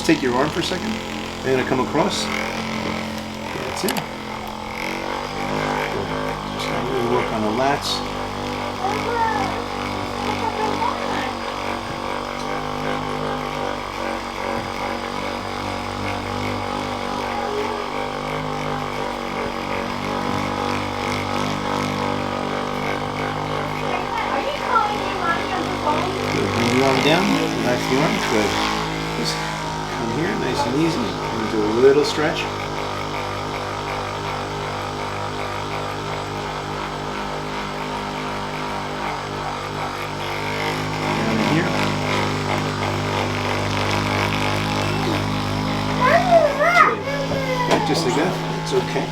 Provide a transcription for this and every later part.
take your arm for a second. You're going to come across. That's it. Just going to really work on the lats. Bring the arm down, relax the arm, good. Just come here, nice and easy. We're going to do a little stretch. Down in here. Good, just like that, it's okay.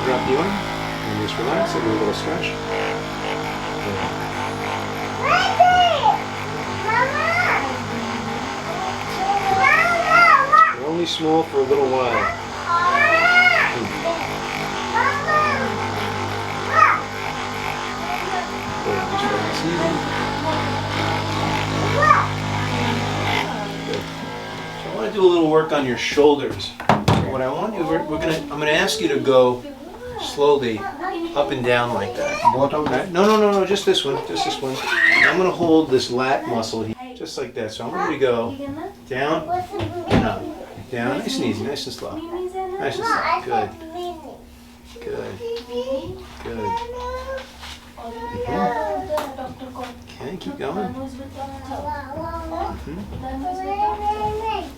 Drop the arm and just relax, do a little stretch. They're only small for a little while. Good, just relax easy. Good. So I want to do a little work on your shoulders. What I want you, I'm gonna ask you to go slowly up and down like that. Bottom? No, just this one, I'm gonna hold this lat muscle here, just like that. So I'm going to go down and up, down, nice and easy, nice and slow, nice and slow. Good, good, good. Okay, keep going.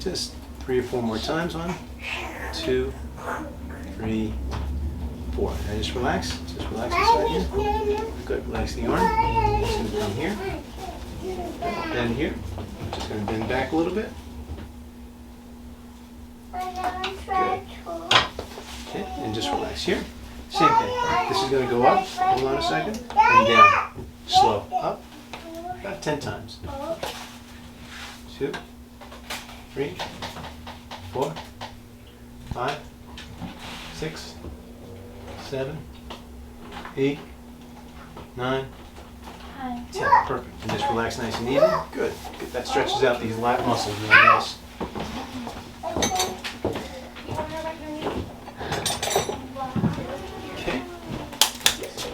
Just 3 or 4 more times. 1, 2, 3, 4. Now just relax inside here. Good, relax the arm. Just going to come here. Bend here. Just going to bend back a little bit. Good. Okay, and just relax here. Same thing. This is going to go up. Hold on a second. And down. Slow. Up. About 10 times. 2, 3, 4, 5, 6, 7, 8, 9, 10. Perfect. And just relax nice and easy. Good. Good. That stretches out these lat muscles really nice. Okay.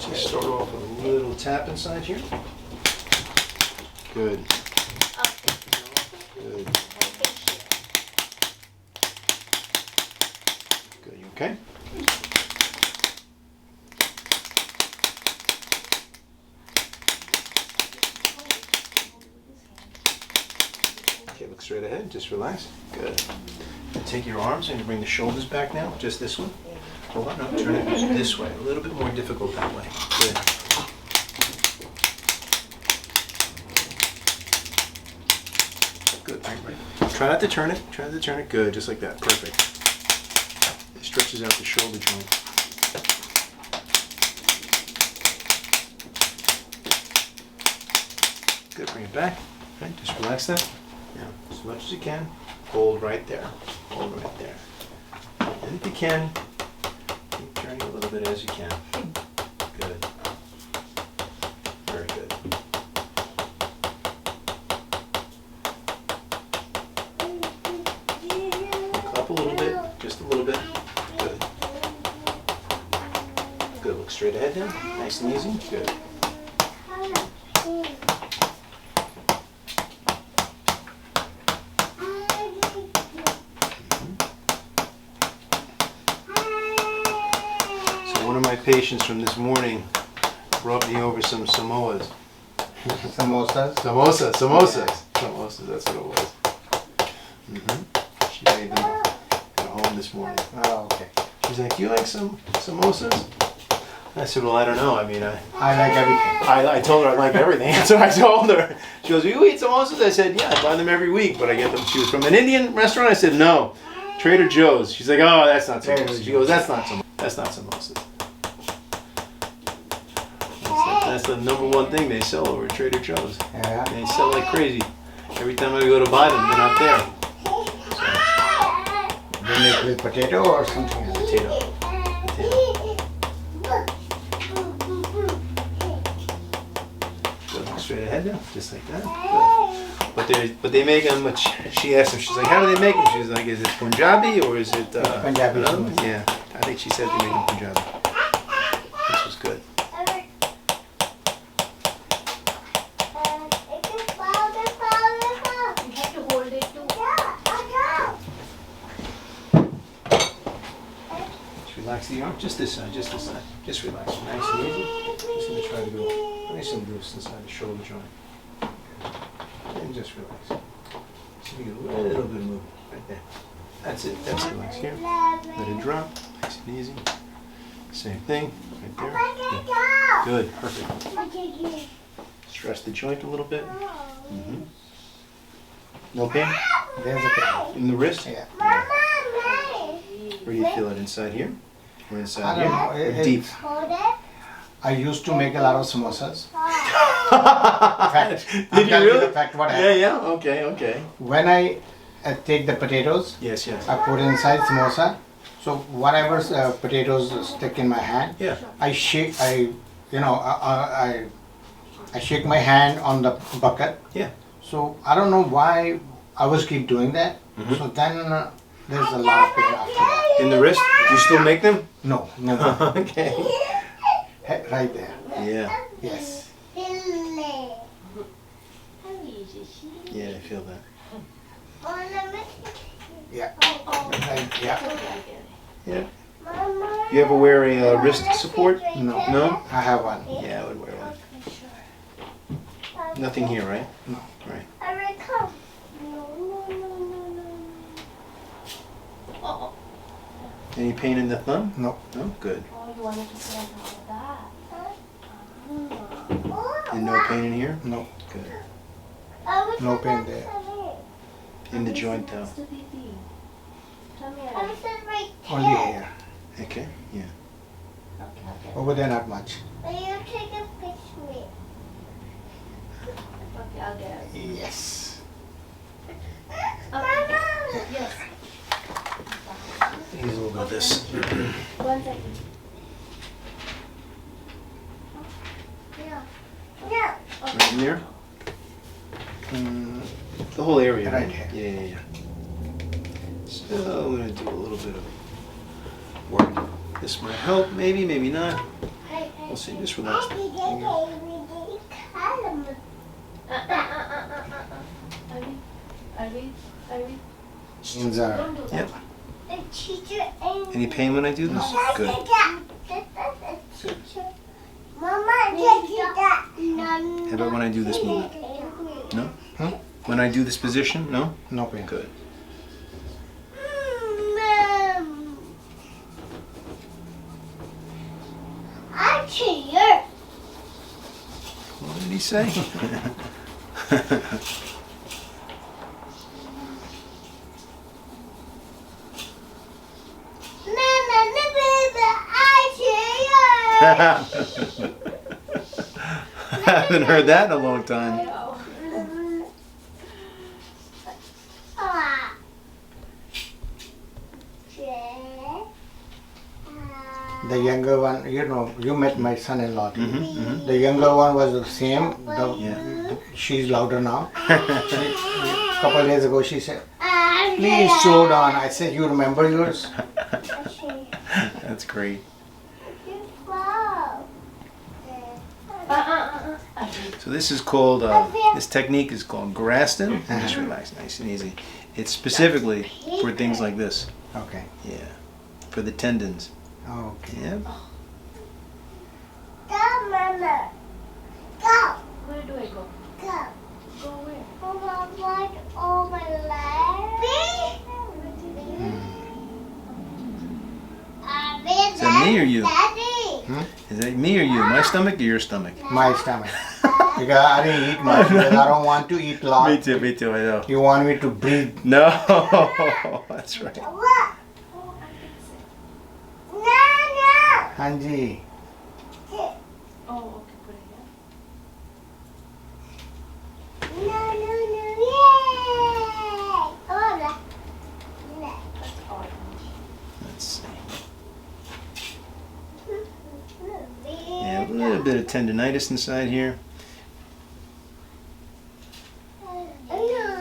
Just start off with a little tap inside here. Good. Good. Good. You okay? Okay, look straight ahead. Just relax. Good. And take your arms and bring the shoulders back now. Just this one. Hold on. No, turn it this way. A little bit more difficult that way. Good. Good. Right. Try not to turn it. Try not to turn it. Good. Just like that. Perfect. It stretches out the shoulder joint. Good. Bring it back. Okay. Just relax that. Now, as much as you can, hold right there. Hold right there. And if you can, keep turning a little bit as you can. Good. Very good. Up a little bit, just a little bit. Good. Good. Look straight ahead now. Nice and easy. Good. One of my patients from this morning brought me over some Samoas. Samosas? Samosas, that's what it was. She made them at home this morning. Oh, okay. She's like, "Do you like some samosas?" I said, "Well, I don't know. I mean, I like everything. I told her I like everything." So I told her. She goes, "You eat samosas?" I said, "Yeah, I buy them every week, but I get them." She was from an Indian restaurant. I said, "No, Trader Joe's." She's like, "Oh, that's not samosas." She goes, "That's not samosas. That's not samosas." That's the #1 thing they sell over at Trader Joe's. Yeah. They sell like crazy. Every time I go to buy them, they're not there. They make with potato or something else. Potato. Go straight ahead now, just like that. Good. But they make them. She asked him. She's like, "How do they make them?" She's like, "Is it Punjabi or is it?" Punjabi. Yeah, I think she said they make them Punjabi. This was good. Relax the arm, just this side, just this side. Just relax, nice and easy. Just gonna try to go nice and loose inside the shoulder joint. And just relax. So you get a little bit of movement right there. That's it, relax here. Let it drop, nice and easy. Same thing, right there. Good, perfect. Stress the joint a little bit. No pain? There's a pain. In the wrist? Yeah. Where do you feel it, inside here? Or I inside don't know. here? Or deep? I used to make a lot of samosas. Did you really? The fact what happened. Yeah, okay. When I take the potatoes, Yes. I put inside samosa. So whatever potatoes stick in my hand, Yeah. I shake. I shake my hand on the bucket. Yeah. So I don't know why I was keep doing that. So then there's a lot of pain after that. In the wrist? Do you still make them? No. Okay. Right there. Yeah. Yes. Yeah, I feel that. Yeah. Right. Yeah. Yeah. You ever wear a wrist support? No. No? I have one. Yeah, I would wear one. Nothing here, right? No. Right. Any pain in the thumb? No. No? Good. Oh, you wanted to put on top of that. And no pain in here? No. Good. No pain there. In the joint though? Next to Didi. Come here. Only here. Okay, yeah. Okay. Over there, not much. Okay, I'll get it. Yes. Yes. He's a little bit of this. 1 second. Right in there? The whole area. Right here. Yeah. So I'm going to do a little bit of work. This might help, maybe not. We'll see, just relax. Are we? Means Don't do that. Yep. Any pain when I do this? Good. Mama, How about when I do this movement? No? When I do this position? No? no pain. Good. What did he say? I haven't heard that in a long time. The younger one, you met my son-in-law. The younger one was the same. She's louder now. A couple of days ago, she said, "Please slow down." I said, "You remember yours?" That's great. So this is called, this technique is called Graston. Just relax, nice and easy. It's specifically for things like this. Okay. Yeah. For the tendons. Okay. Yeah. Where do I go? Go where? Is that me or you? Is that me or you? My stomach or your stomach? My stomach. Because I didn't eat much. Because I don't want to eat a lot. Me too, I know. You want me to breathe. No, that's right. Hanji. Oh, okay, put it here. bit of tendonitis inside here.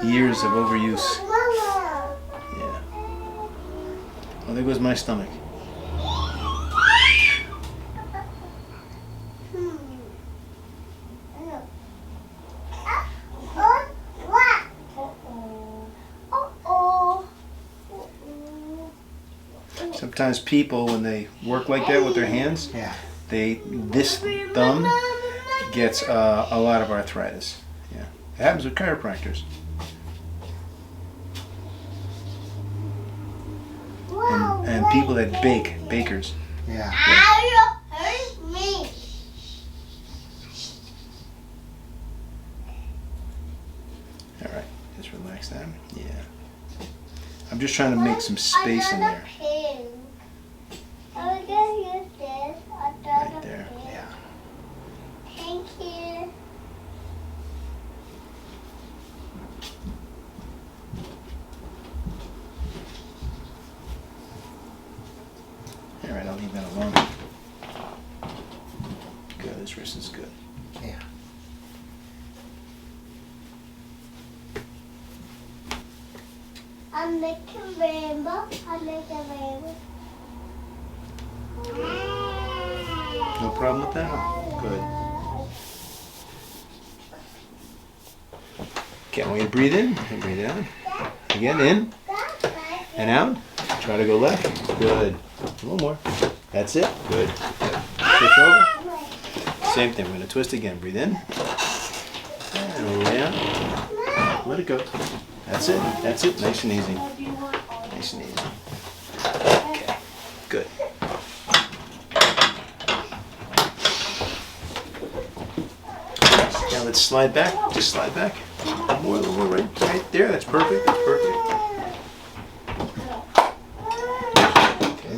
Years of overuse. Yeah. Oh, there goes my stomach. Sometimes people, when they work like that with their hands, Yeah. this thumb gets a lot of arthritis. Yeah, it happens with chiropractors. And people that bakers. Yeah. All right, just relax that. Yeah. I'm just trying to make some space in there. Right there. Yeah. Thank you. All right, I'll leave that alone. Good, this wrist is good. Yeah. I'm making rainbow. I'm making rainbow. No problem with that? Good. Okay, I want you to breathe in and breathe out. Again, in and out. Try to go left. Good. A little more. That's it. Good. Switch over. Same thing. We're going to twist again. Breathe in. And lay out. Let it go. That's it. That's it. Nice and easy. Nice and easy. Okay. Good. Now let's slide back. Just slide back. A little more, right there. That's perfect. That's perfect.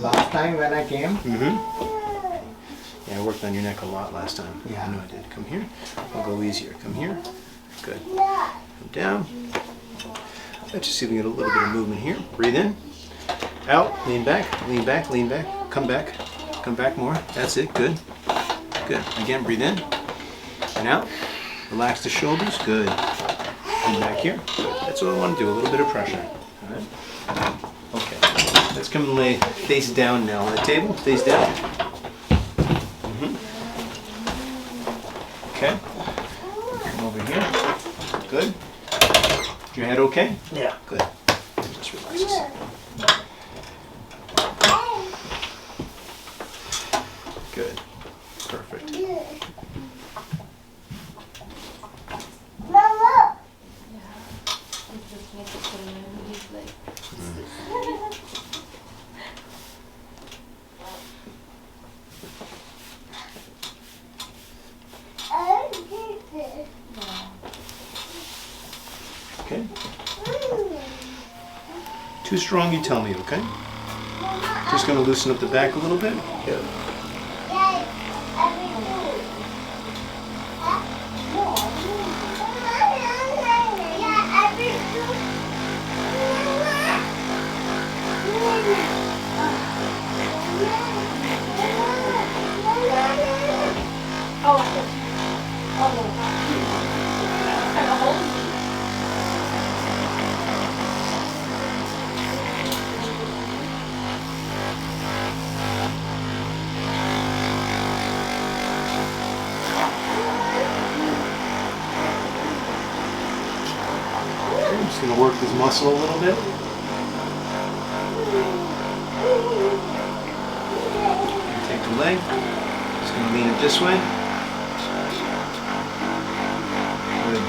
Last time when I came, Yeah, I worked on your neck a lot last time. Yeah. I know I did. Come here. I'll go easier. Come here. Good. Come down. Let's just see if we get a little bit of movement here. Breathe in. Out. Lean back. Lean back. Lean back. Come back. Come back more. That's it. Good. Good. Again, breathe in. And out. Relax the shoulders. Good. Lean back here. Good. That's what I want to do. A little bit of pressure. All right. Okay. Let's come and lay face down now on the table. Face down. Okay. Come over here. Good. Is your head okay? yeah. Good. Just relax a second. Good. Perfect. Mama. Okay. Too strong, you tell me, okay? Just gonna loosen up the back a little bit. I'm just gonna work this muscle a little bit. Take the leg. Just gonna lean it this way. Good.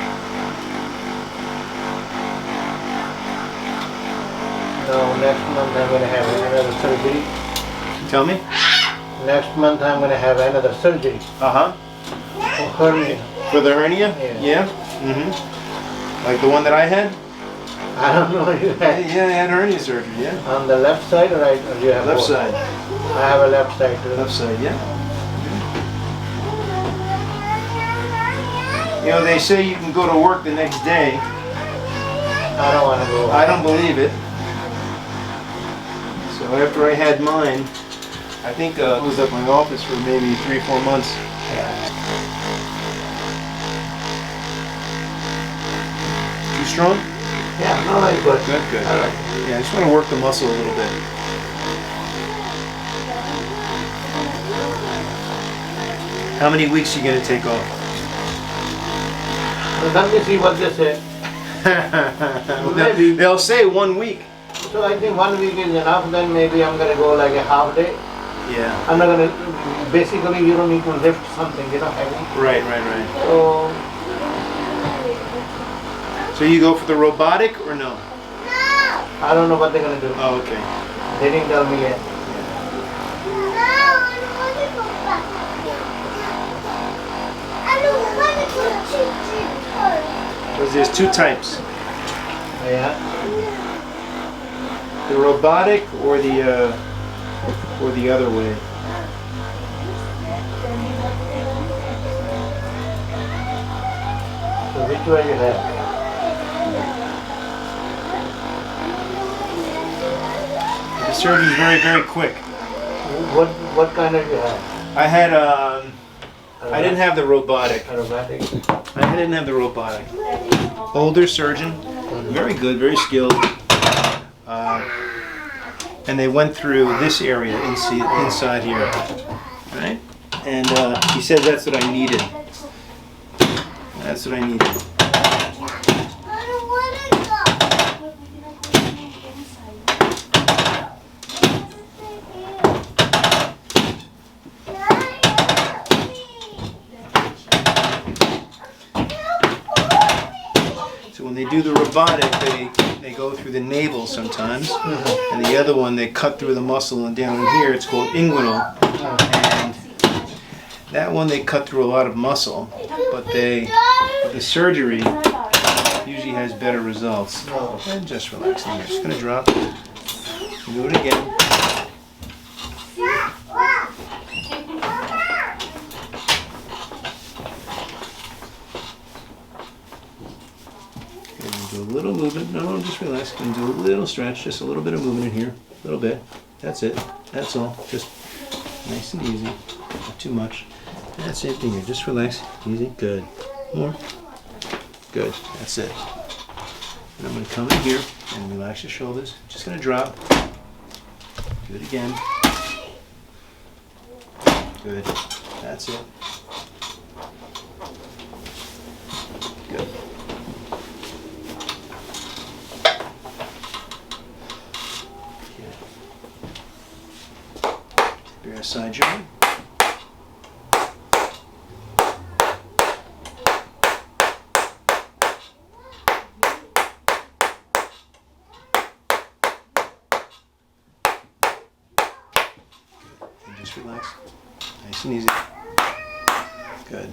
No, next month I'm going to have another surgery. Tell me. Next month I'm going to have another surgery Uh-huh. for hernia. For the hernia? Yeah. Mm-hmm. Like the one that I had? I don't know you Yeah, have I had hernia surgery, yeah. on the left side or right? Or you have Left both? side. I have a left side too. Left side, yeah. You know, they say you can go to work the next day. I don't want to go. I don't believe it. So after I had mine, I think I was at my office for maybe 3-4 months Too strong? Yeah, no, very good. Good, good. I like it. Yeah, I just want to work the muscle a little bit. How many weeks are you going to take off? So let me see what they say. Well, they'll say 1 week. So I think 1 week is enough, then maybe I'm gonna go like a half day. Yeah. I'm not gonna, basically you don't need to lift something, heavy. Right, right, right. So So you go for the robotic or no? I don't know what they're gonna do. Oh, okay. They didn't tell me yet. Because there's two types. Yeah. The robotic or the other way. So which way you have? The surgery's very, very quick. What kind of you have? I had I didn't have the robotic. Chiropractic. I didn't have the robotic. Older surgeon, very good, very skilled. And they went through this area inside here, right? And he said that's what I needed. That's what I needed. So when they do the robotic, they go through the navel sometimes, and the other one they cut through the muscle, and down in here it's called inguinal, and that one they cut through a lot of muscle, but the surgery usually has better results. And just relaxing here. Just gonna drop. Do it again. Do a little movement. No, just relax. And do a little stretch. Just a little bit of movement in here. A little bit. That's it. That's all. Just nice and easy. Not too much. That's it. Here. Just relax. Easy. Good. More. Good. That's it. And I'm going to come in here and relax your shoulders. Just going to drop. Do it again. Good. That's it. Good. Rear side joint. And just relax. Nice and easy. Good.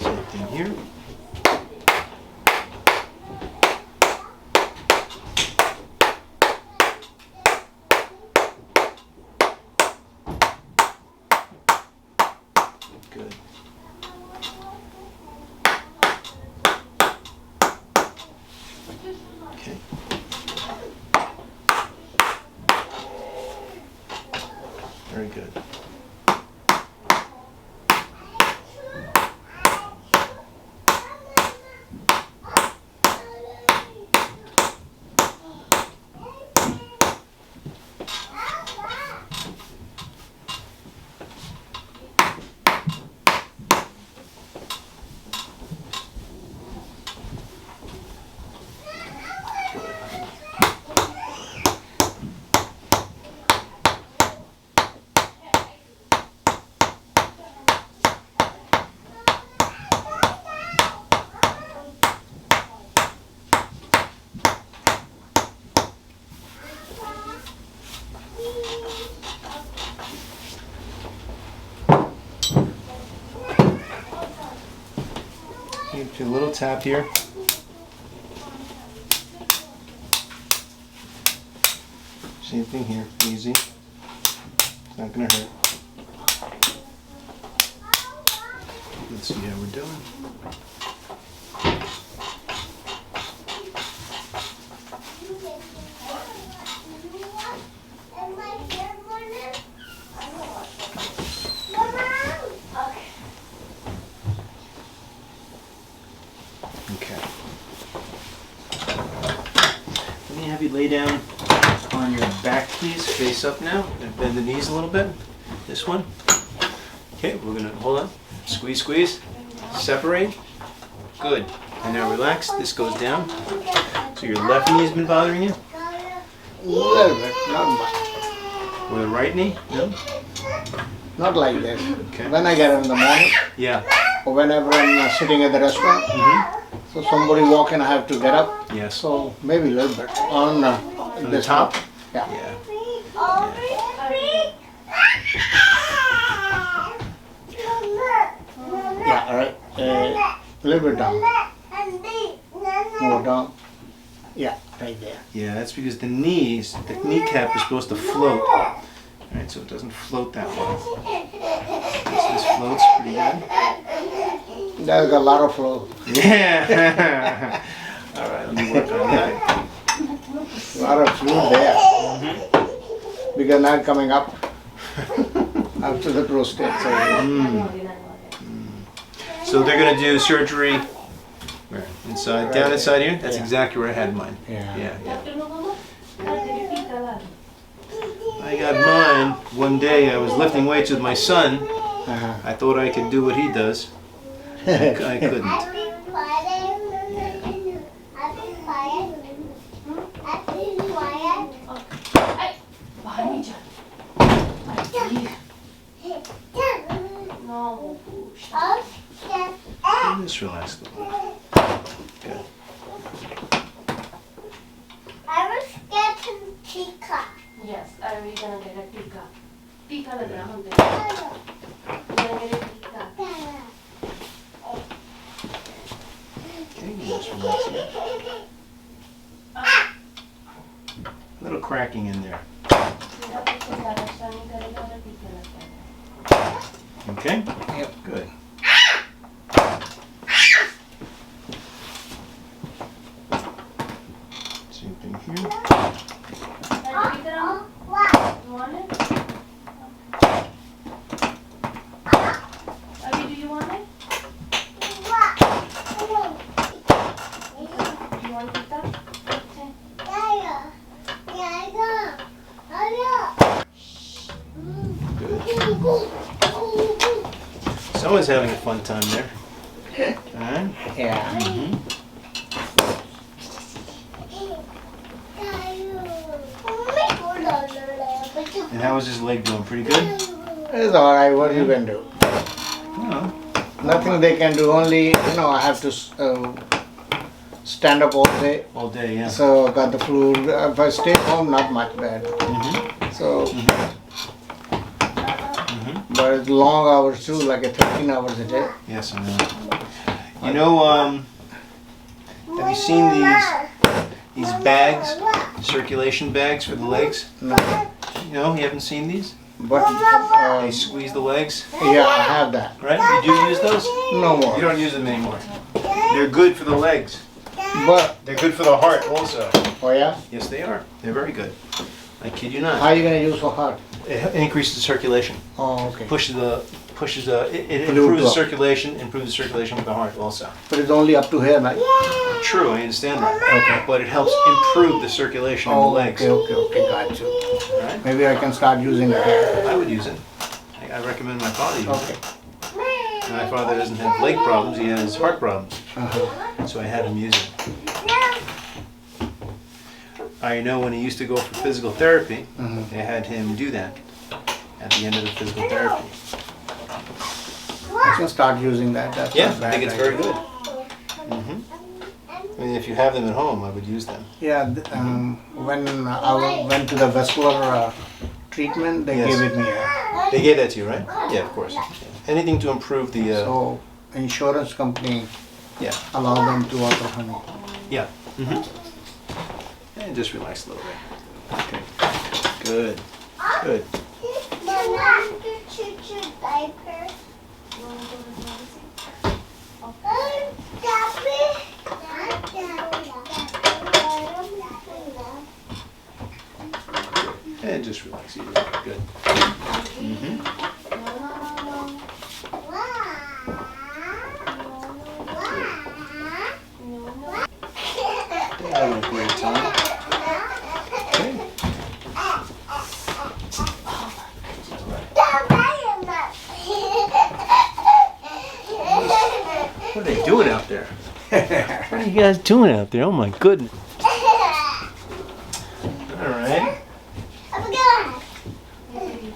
Same thing here. Good. Okay. Very good. Do a little tap here. Same thing here, easy. It's not gonna hurt. Let's see how we're doing. Okay. Let me have you lay down on your back, please. Face up now. And bend the knees a little bit. This one. Okay, we're gonna, hold on. Squeeze, squeeze. Separate. Good. And now relax. This goes down. So your left knee has been bothering you? A little bit, not much. Or the right knee? No? Not like this. Okay. When I get up in the morning, Yeah. or whenever I'm sitting at the restaurant, so somebody walk in, I have to get up. Yes. So maybe a little bit on On the this top? Yeah. Yeah. Yeah, all right. A little bit down. More down. Yeah, right there. Yeah, that's because the knees, the kneecap is supposed to float. Alright, so it doesn't float that well. So this floats pretty good. There's a lot of flow. Yeah! Alright, let me work on that. A lot of fluid there. Because now coming up after the prostate. So they're going to do surgery where? Inside, down inside here? That's Yeah. exactly where I had mine. Yeah. Yeah. I got mine one day. I was lifting weights with my son. I thought I could do what he does. I couldn't. No. Just relax a little bit. Good. I was getting Tika. Yes, are we gonna get a pika? Pika na drama. We're gonna get a pika. Okay, just relax a bit. Little cracking in there. Okay? Yep. Good. Same thing here. You want it? Abby, do you want it? You want pita? Okay. Good. Someone's having a fun time there. Alright? Yeah. And how was his leg doing? Pretty good? It's alright, what you can do? Oh, Nothing they can do, only, I have to stand up all day. all day, yeah. So got the flu. If I stay home, not much bad. So, but it's long hours too, like 13 hours a day. Yes, I know. You know, have you seen these bags, circulation bags for the legs? No. No, you haven't seen these? But They squeeze the legs, yeah, I have that. right? You do use those? No You more. don't use them anymore. They're good for the legs. But They're good for the heart also. oh yeah, Yes, they are. They're very good. I kid you not. how you gonna use for heart? It increases the circulation. Oh, okay. It Fluid improves the flow. circulation, with the heart also. But it's only up to here, right? True, I understand that. Okay. But it helps improve the circulation in the Oh, legs. okay, got you. Right? Maybe I can start using that. I would use it. I recommend my father use Okay. it. My father doesn't have leg problems, he has heart problems. Uh-huh. So I had him use it. I know when he used to go for physical therapy, they had him do that at the end of the physical therapy. I can start using that. That's Yeah, not bad, I think it's right? very good. I mean, if you have them at home, I would use them. Yeah, when I went to the vascular treatment, they Yes. gave it me. They gave that to you, right? Yeah, of course. Anything to improve the, So insurance company yeah, allow them to order for me. yeah. And just relax a little bit. Okay. Good. Good. And just relax. Easy. Good. What are they doing out there? What are you guys doing out there? Oh my goodness. Alright.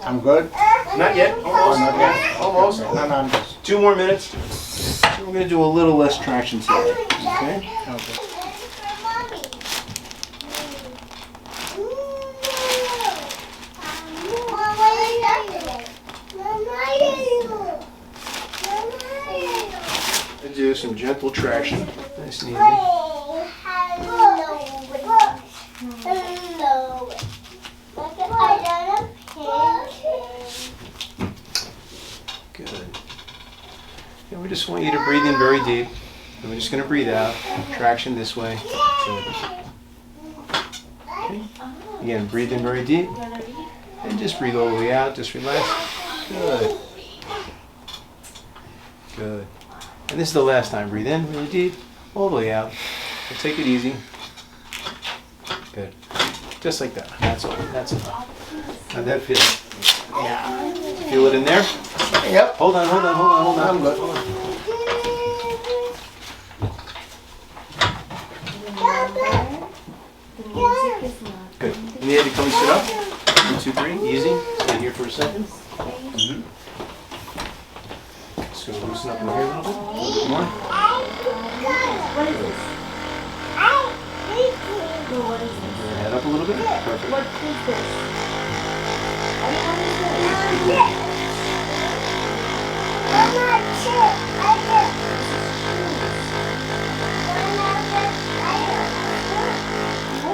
I'm good. Not yet. Almost. Not yet. Almost. No, I'm just. 2 more minutes. So we're going to do a little less traction today. Okay? Okay. And do some gentle traction. Nice and easy. Good. And we just want you to breathe in very deep. And we're just going to breathe out. Traction this way. Good. Okay. Again, breathe in very deep. And just breathe all the way out. Just relax. Good. Good. And this is the last time. Breathe in really deep. All the way out. And take it easy. Good. Just like that. That's all. That's enough. How'd that feel? Yeah. Feel it in there? Yep. Hold on, hold on, hold on, hold on. I'm good. Hold on. Good. You need to come and sit up. 1, 2, 3. Easy. Stay here for a second. Just gonna loosen up in here a little bit. More. What is this? No, what is this? Bring your head up a little bit. Perfect. What is this? I don't understand.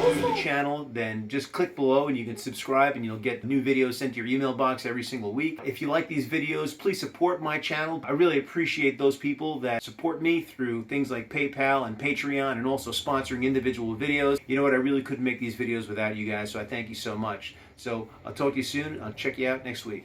The channel, then just click below and you can subscribe and you'll get new videos sent to your email box every single week. If you like these videos, please support my channel. I really appreciate those people that support me through things like PayPal and Patreon and also sponsoring individual videos. You know what, I really couldn't make these videos without you guys, so I thank you so much. So I'll talk to you soon. I'll check you out next week.